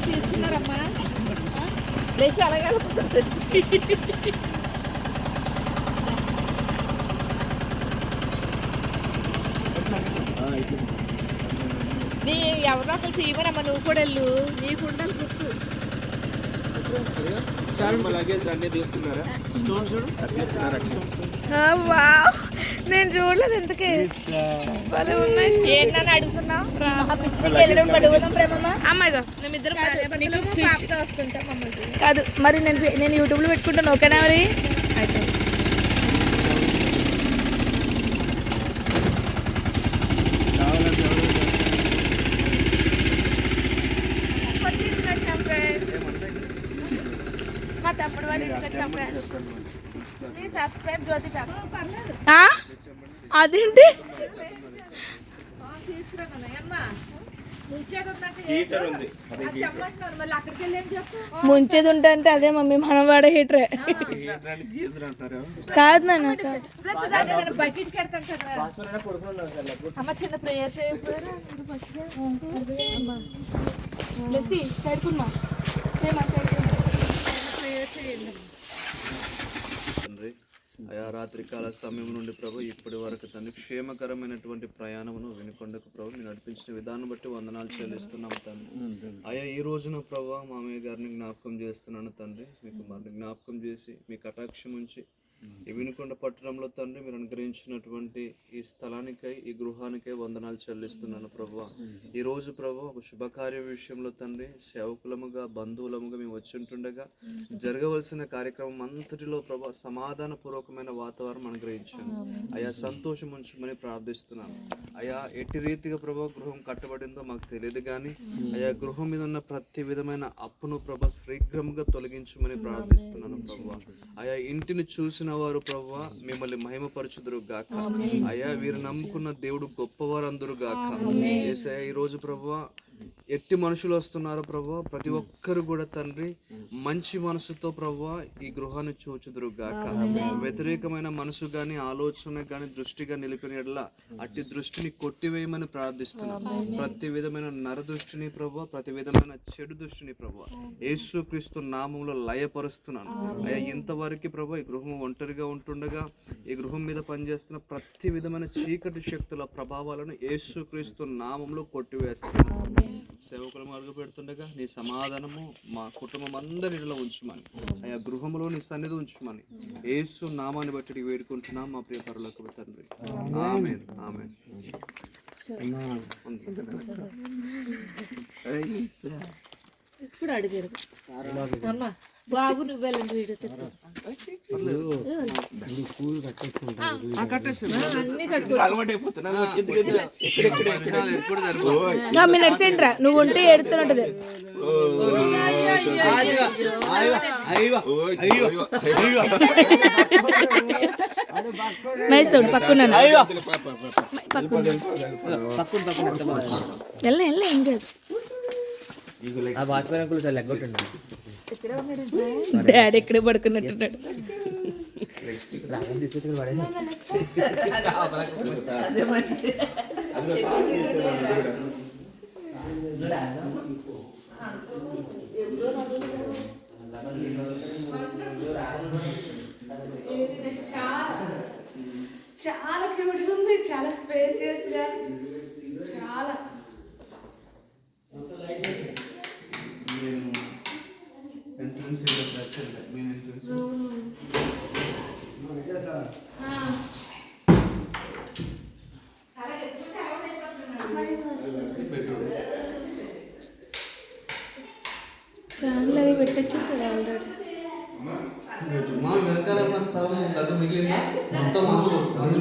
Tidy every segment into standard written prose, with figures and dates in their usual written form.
తీసుకున్నారమ్మా లేచి అలాగే నీ ఎవరో ఒకరు తీయమనమ్మా, నువ్వు కూడా వెళ్ళు, నీకు ఉండాలి గుర్తు. నేను చూడలేదు ఎందుకే ఉన్నాయి స్టేట్ అని అడుగుతున్నా. కాదు మరి నేను యూట్యూబ్లో పెట్టుకుంటాను, ఓకేనా మరి? అయితే మా తప్పుడు వాళ్ళు ఇంటికి ఫ్రెండ్స్ ప్లీజ్ సబ్స్క్రైబ్ జ్యోతి. అదేంటి ముంచేది ఉంటా అంటే అదే మమ్మీ మనం వాడే హీటరే కాదు నాన్న. బకెట్ కడతాం కదా అమ్మ, చిన్న ప్రేయర్ చేయకపోయారు సైడ్కున్నా ప్రేయర్ చేయండి. అయా రాత్రికాల సమయం నుండి ప్రభు ఇప్పటి వరకు తండ్రి క్షేమకరమైనటువంటి ప్రయాణమును వినుకొండకు ప్రభు మీరు నడిపించిన విధానం బట్టి వందనాలు చెల్లిస్తున్నాము తండ్రి. అయా ఈ రోజున ప్రభు మామయ్య గారిని జ్ఞాపకం చేస్తున్నాను తండ్రి. మీకు మరి జ్ఞాపకం చేసి మీ కటాక్షం ఉంచి ఈ వినుకొండ పట్టణంలో తండ్రి మీరు అనుగ్రహించినటువంటి ఈ స్థలానికై ఈ గృహానికై వందనాలు చెల్లిస్తున్నాను ప్రభు. ఈ రోజు ప్రభు ఒక శుభకార్య విషయంలో తండ్రి సేవకులముగా బంధువులముగా మేము వచ్చి ఉంటుండగా జరగవలసిన కార్యక్రమం అంతటిలో ప్రభు సమాధానపూర్వకమైన వాతావరణం అనుగ్రహించాను. అయా సంతోషం ఉంచమని ప్రార్థిస్తున్నాను. అయా ఎట్టి రీతిగా ప్రభు గృహం కట్టబడిందో మాకు తెలియదు కానీ అయా గృహం మీద ఉన్న ప్రతి విధమైన అప్పును ప్రభు శీఘ్రముగా తొలగించమని ప్రార్థిస్తున్నాను ప్రభు. అయా ఇంటిని చూసిన వారు ప్రభువా మిమ్మల్ని మహిమపరచుదురు గాక. అయ్యా వీరు నమ్ముకున్న దేవుడు గొప్పవారు అందరు గాక. యేసయ్యా ఈ రోజు ప్రభువా ఎట్టి మనుషులు వస్తున్నారు ప్రభువా, ప్రతి ఒక్కరు కూడా తండ్రి మంచి మనసుతో ప్రభువా ఈ గృహాన్ని చూచుదురు గాక. వ్యతిరేకమైన మనసు గాని ఆలోచన గాని దృష్టిగా నిలిపిన ఎడల అట్టి దృష్టిని కొట్టివేయమని ప్రార్థిస్తున్నాను. ప్రతి విధమైన నర దృష్టిని ప్రభువా, ప్రతి విధమైన చెడు దృష్టిని ప్రభువా యేసుక్రీస్తు నామములో లయపరుస్తున్నాను. అయ్యా ఇంతవరకు ప్రభువా ఈ గృహం ఒంటరిగా ఉంటుండగా ఈ గృహం మీద పనిచేస్తున్న ప్రతి విధమైన చీకటి శక్తుల ప్రభావాలను యేసుక్రీస్తు నామంలో కొట్టివేస్తున్నాను. సేవకులు అడుగు పెడుతుండగా నీ సమాధానము మా కుటుంబం అందరిలో ఉంచుమని, ఆయా గృహంలో నీ సన్నిధి ఉంచుమని యేసు నామాన్ని బట్టి వేడుకుంటున్నాం మా ప్రియ పరలోకపు తండ్రి. ఆమేన్ ఆమేన్. ఇప్పుడు అడిగారు అమ్మా బాబు నువ్వు వెళ్ళండి మీరు నడిచేంట్రా నువ్వు ఉంటే ఎడుతున్నట్టుది. మేస్తాడు పక్కన వెళ్ళ వెళ్ళ ఏం కాదు. డాడీ ఇక్కడే పడుకున్నట్టున్నాడు. చాలా క్యూట్గా ఉంది, చాలా స్పేసియస్ గా, చాలా ఫ్యాన్లు అవి పెట్టొచ్చేసారు ఆల్రెడీ. మా వెనకాల ఉన్న స్థలం గజం మిగిలిందా మొత్తం మంచు మంచు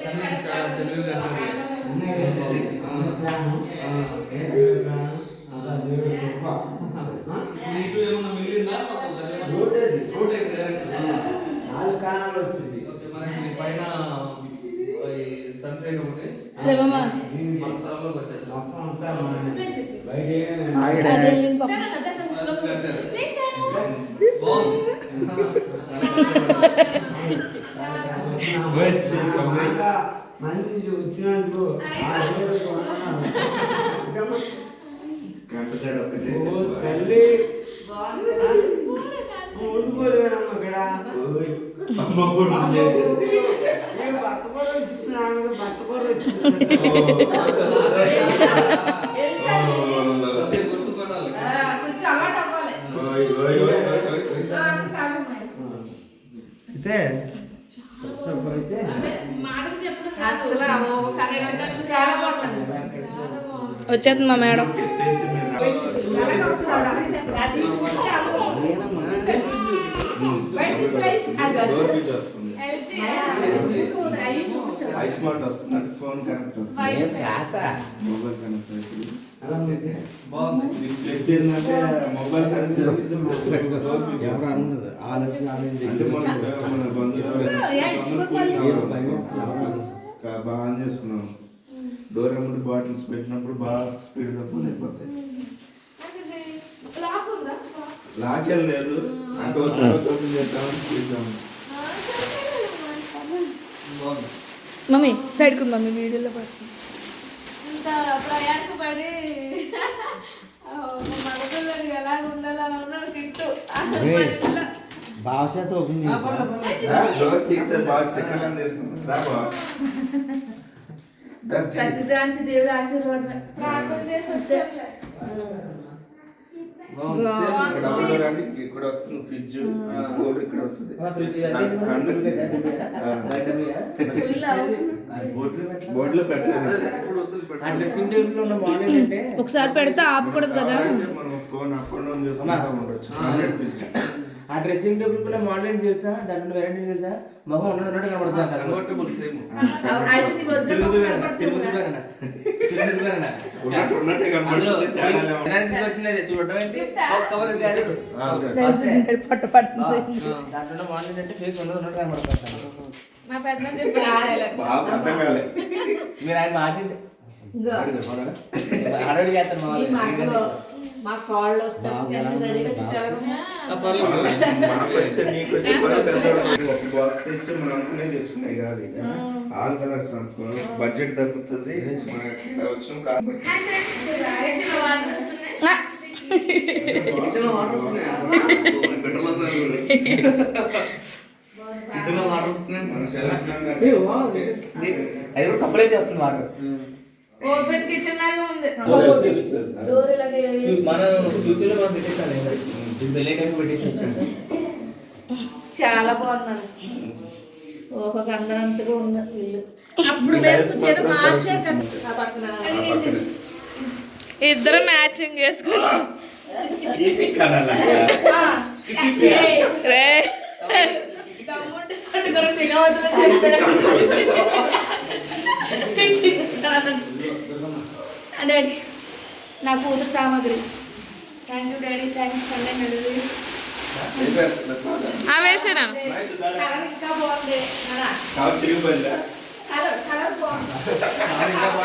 కానీ చాలా తెలివిగా నీకు ఏమన్నా మిగిలిందా మనకి పైన సన్సైడ్ ఒకటి మన స్థలంలోకి వచ్చేస్తాం. మంచి వచ్చినందుకు తల్లి ఉండిపోలేదమ్మా ఇక్కడ భర్త కూడా వచ్చింది భర్త కూడా వచ్చింది వచ్చేది మా మేడం ఐస్మార్ట్ వస్తుంది ఫోన్ కనెక్ట్ వస్తుంది మొబైల్ కనెక్ట్ అవుతుంది ప్లస్ ఏంటంటే మొబైల్ కనెక్ట్ మన బంధువులు బాగా ఆన్ చేసుకున్నాం డోర్ ఎమ్మటి బాటిల్స్ పెట్టినప్పుడు బాగా స్పీడ్గా ఫోన్ అయిపోతాయి లాకేం లేదు అంటే ఓపెన్ చేద్దామని చూద్దాము మమ్మీ సైడ్కి మమ్మీ వీడియోలో పడుతుంది ఇంత ప్రయాసపడి మగపిల్లలు ఎలా ఉండాలో అలా ఉన్నాడు కిట్టు భాషతో ఓపెన్ డోర్ తీసే బాగా స్టిక్కర్ అని చేస్తుంది రా బాగా ప్రతిదానికి దేవుడి ఆశీర్వాదమే ప్రార్థన చేసి వచ్చారులే. ఇక్కడ వస్తుంది ఫ్రిడ్జ్ కూలర్ ఇక్కడ వస్తుంది బోర్డులో పెట్టలేదు ఒకసారి పెడితే ఆపకూడదు కదా మనం ఫోన్ అప్ అండ్ డౌన్ చేసుకుంటూ ఉండొచ్చు ఆ డ్రెస్సింగ్ టేబుల్ కూడా మోడల్ తెలుసా దాంట్లో వెరైటీ తెలుసా మొహం ఉన్నది ఉన్నట్టు కనబడుతుంది చూడటం ఏంటి పట్టు పడుతుంది దాంట్లో మోడల్ అంటే ఫేస్ ఉన్నది ఉన్నట్టు కనబడుతుంది మా పెద్ద చెప్పిన అర్థం కాలే మీరు ఆయన మాట్లాడి ఆడవాడి చేస్తారు మా కాళ్ళు బాక్స్ తెచ్చి మనం అనుకునే తెచ్చుకున్నాయి కాదు ఆల్ కలర్స్ అనుకో బడ్జెట్ తగ్గుతుంది అది కూడా కప్పులే చేస్తుంది వాటర్ ఓపెన్ కిచెన్ లాగా ఉంది మనం ఫ్యూచర్ లో మనం పెట్టేసాను పెళ్ళైనా పెట్టేసాను చాలా బాగున్నాను ఓహో అందరంతగా ఉంది ఇల్లు అప్పుడు ఇద్దరు మ్యాచింగ్ చేసుకోవచ్చు డాడీ నా కూతురు సామాగ్రి thank you daddy thanks Sunday మెల్లీ వేసాను ఇంకా బాగుంది కలర్ బాగుంది